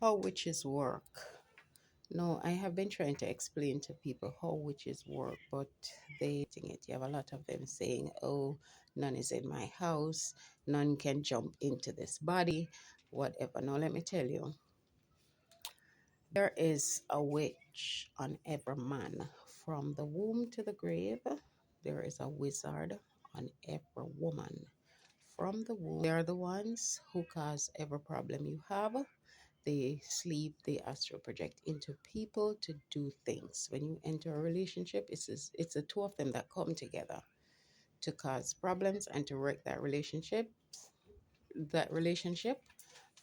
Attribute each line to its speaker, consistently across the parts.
Speaker 1: How witches work. No, I have been trying to explain to people how witches work, but they think it. You have a lot of them saying, "Oh, none is in my house. None can jump into this body, whatever." Now, let me tell you, there is a witch on every man, from the womb to the grave. There is a wizard on every woman. From the womb, they are the ones who cause every problem you have. They sleep, they astral project into people to do things. When you enter a relationship, it's the two of them that come together to cause problems and to wreck that relationship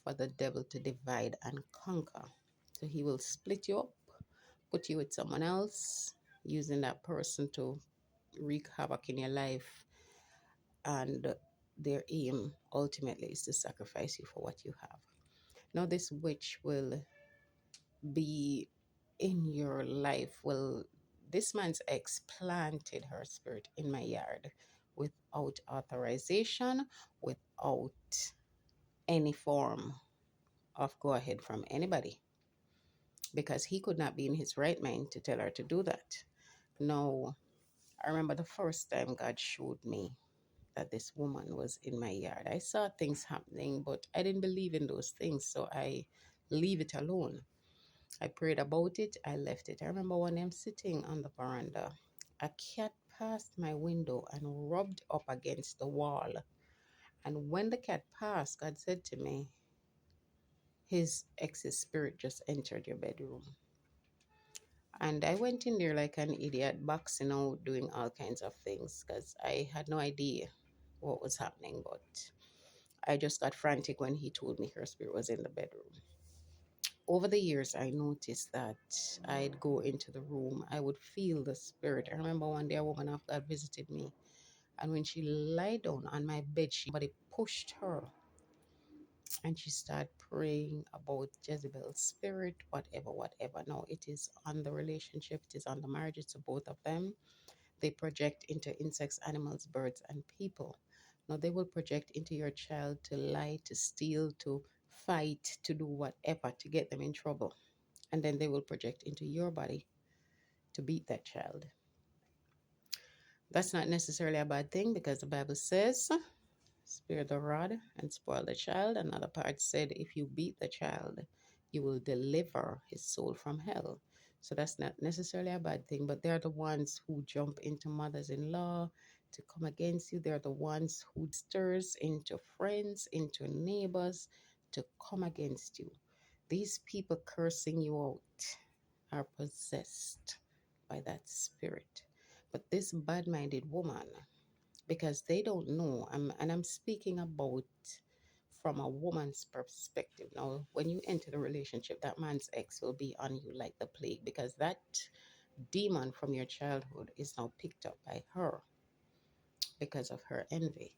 Speaker 1: for the devil to divide and conquer. So he will split you up, put you with someone else, using that person to wreak havoc in your life, and their aim ultimately is to sacrifice you for what you have. Now, this witch will be in your life. Well, this man's ex planted her spirit in my yard without authorization, without any form of go ahead from anybody, because he could not be in his right mind to tell her to do that. No, I remember the first time God showed me that this woman was in my yard. I saw things happening, but I didn't believe in those things, so I leave it alone. I prayed about it. I left it. I remember when I'm sitting on the veranda, a cat passed my window and rubbed up against the wall. And when the cat passed, God said to me, his ex's spirit just entered your bedroom. And I went in there like an idiot, boxing out, doing all kinds of things because I had no idea what was happening. But I just got frantic when he told me her spirit was in the bedroom. Over the years, I noticed that I'd go into the room, I would feel the spirit. I remember one day a woman of God visited me, and when she lay down on my bed, somebody pushed her, and she started praying about Jezebel's spirit, whatever, whatever. Now, it is on the relationship, it is on the marriage, it's both of them. They project into insects, animals, birds, and people. Now, they will project into your child to lie, to steal, to fight, to do whatever to get them in trouble. And then they will project into your body to beat that child. That's not necessarily a bad thing, because the Bible says, spare the rod and spoil the child. Another part said, if you beat the child, you will deliver his soul from hell. So that's not necessarily a bad thing, but they're the ones who jump into mothers-in-law to come against you. They're the ones who stirs into friends, into neighbors to come against you. These people cursing you out are possessed by that spirit. But this bad-minded woman, because they don't know, and I'm speaking about from a woman's perspective. Now, when you enter the relationship, that man's ex will be on you like the plague, because that demon from your childhood is now picked up by her because of her envy.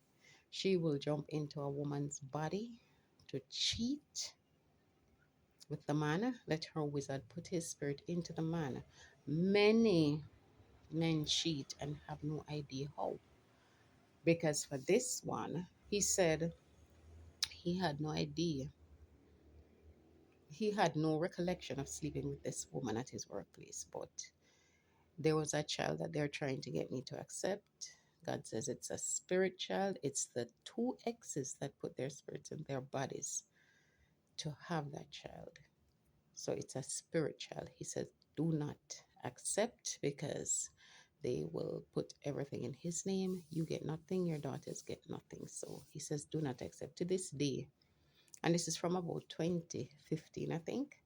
Speaker 1: She will jump into a woman's body to cheat with the man. Let her wizard put his spirit into the man. Many men cheat and have no idea how. Because for this one, he said he had no idea. He had no recollection of sleeping with this woman at his workplace, but there was a child that they're trying to get me to accept. God says it's a spirit child. It's the two exes that put their spirits in their bodies to have that child. So it's a spirit child. He says, do not accept, because they will put everything in his name. You get nothing, your daughters get nothing. So he says, do not accept. To this day, and this is from about 2015, I think,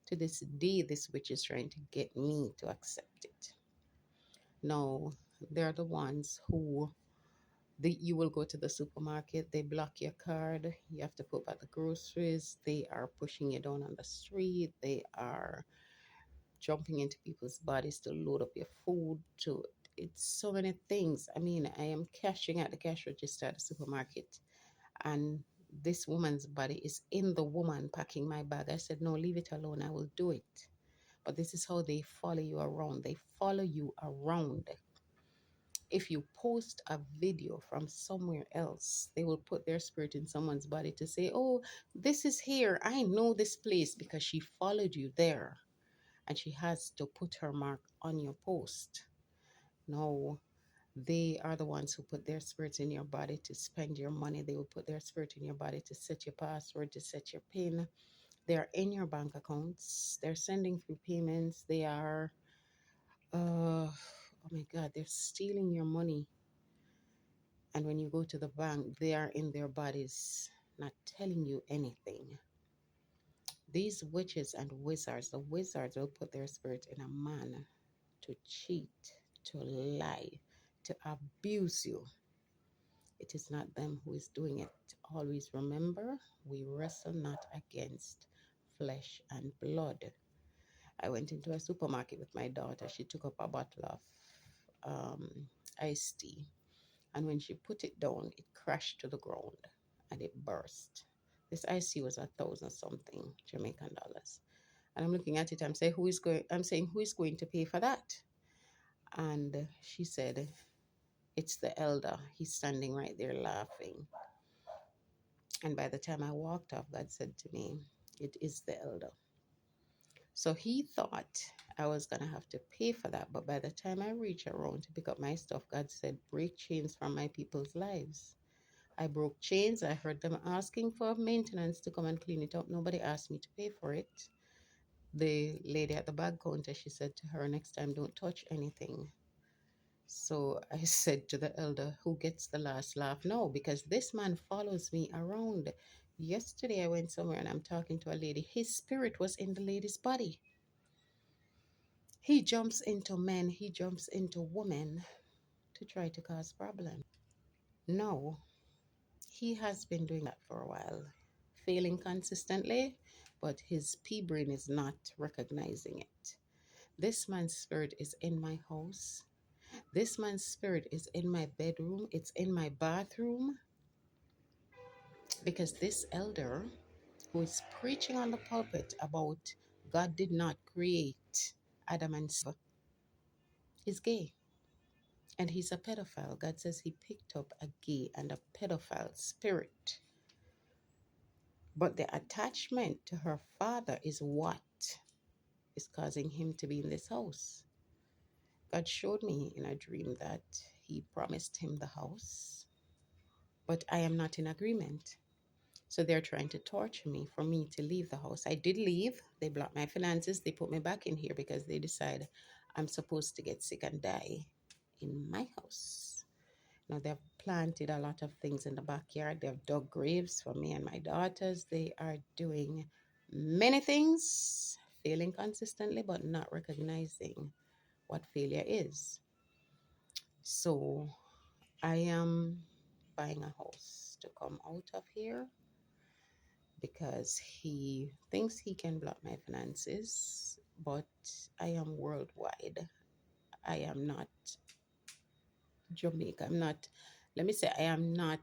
Speaker 1: to this day, this witch is trying to get me to accept it. Now, they're the ones who you will go to the supermarket, they block your card, you have to put back the groceries, they are pushing you down on the street, they are jumping into people's bodies to load up your food, to it's so many things. I mean, I am cashing at the cash register at the supermarket, and this woman's body is in the woman packing my bag. I said, no, leave it alone, I will do it. But this is how they follow you around. They follow you around. If you post a video from somewhere else, they will put their spirit in someone's body to say, oh, this is here. I know this place because she followed you there. And she has to put her mark on your post. No, they are the ones who put their spirits in your body to spend your money. They will put their spirit in your body to set your password, to set your PIN. They're in your bank accounts. They're sending through payments. They are, oh my God, they're stealing your money. And when you go to the bank, they are in their bodies, not telling you anything. These witches and wizards, the wizards will put their spirit in a man to cheat, to lie, to abuse you. It is not them who is doing it. Always remember, we wrestle not against flesh and blood. I went into a supermarket with my daughter. She took up a bottle of iced tea. And when she put it down, it crashed to the ground and it burst. This iced tea was 1,000 something Jamaican dollars. And I'm looking at it, I'm saying, who is going to pay for that? And she said, it's the elder. He's standing right there laughing. And by the time I walked off, God said to me, it is the elder. So he thought I was going to have to pay for that. But by the time I reached around to pick up my stuff, God said, break chains from my people's lives. I broke chains. I heard them asking for maintenance to come and clean it up. Nobody asked me to pay for it. The lady at the bag counter, she said to her, next time, don't touch anything. So I said to the elder, who gets the last laugh? No, because this man follows me around. Yesterday I went somewhere and I'm talking to a lady. His spirit was in the lady's body. He jumps into men, he jumps into women to try to cause problem. No, he has been doing that for a while, failing consistently, but his pea brain is not recognizing it. This man's spirit is in my house. This man's spirit is in my bedroom. It's in my bathroom. Because this elder who is preaching on the pulpit about God did not create Adam and Eve is gay. And he's a pedophile. God says he picked up a gay and a pedophile spirit. But the attachment to her father is what is causing him to be in this house. God showed me in a dream that he promised him the house, but I am not in agreement. So they're trying to torture me for me to leave the house. I did leave. They blocked my finances. They put me back in here because they decide I'm supposed to get sick and die in my house. Now, they've planted a lot of things in the backyard. They've dug graves for me and my daughters. They are doing many things, failing consistently, but not recognizing what failure is. So I am buying a house to come out of here because he thinks he can block my finances, but I am worldwide. I am not Jamaica. Let me say, I am not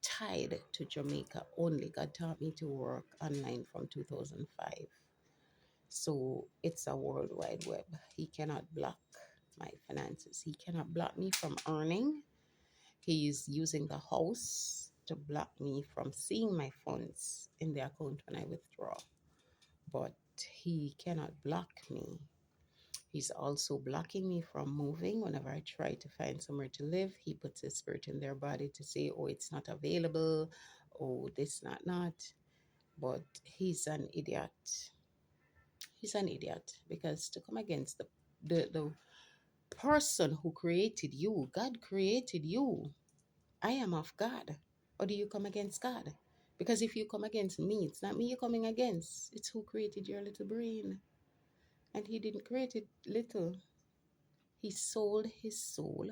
Speaker 1: tied to Jamaica only. God taught me to work online from 2005. So it's a worldwide web. He cannot block my finances. He cannot block me from earning. He is using the house to block me from seeing my funds in the account when I withdraw. But he cannot block me. He's also blocking me from moving. Whenever I try to find somewhere to live, he puts his spirit in their body to say, oh, it's not available. Oh, this, not. But he's an idiot. He's an idiot because to come against the person who created you, God created you. I am of God. Or do you come against God? Because if you come against me, it's not me you're coming against. It's who created your little brain. And he didn't create it little. He sold his soul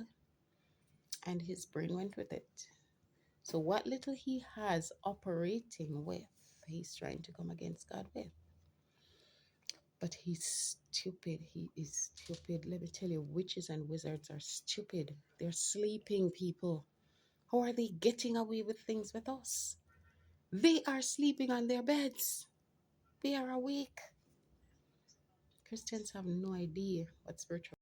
Speaker 1: and his brain went with it. So what little he has operating with, he's trying to come against God with. But he's stupid. He is stupid. Let me tell you, witches and wizards are stupid. They're sleeping people. How are they getting away with things with us? They are sleeping on their beds. They are awake. Christians have no idea what spiritual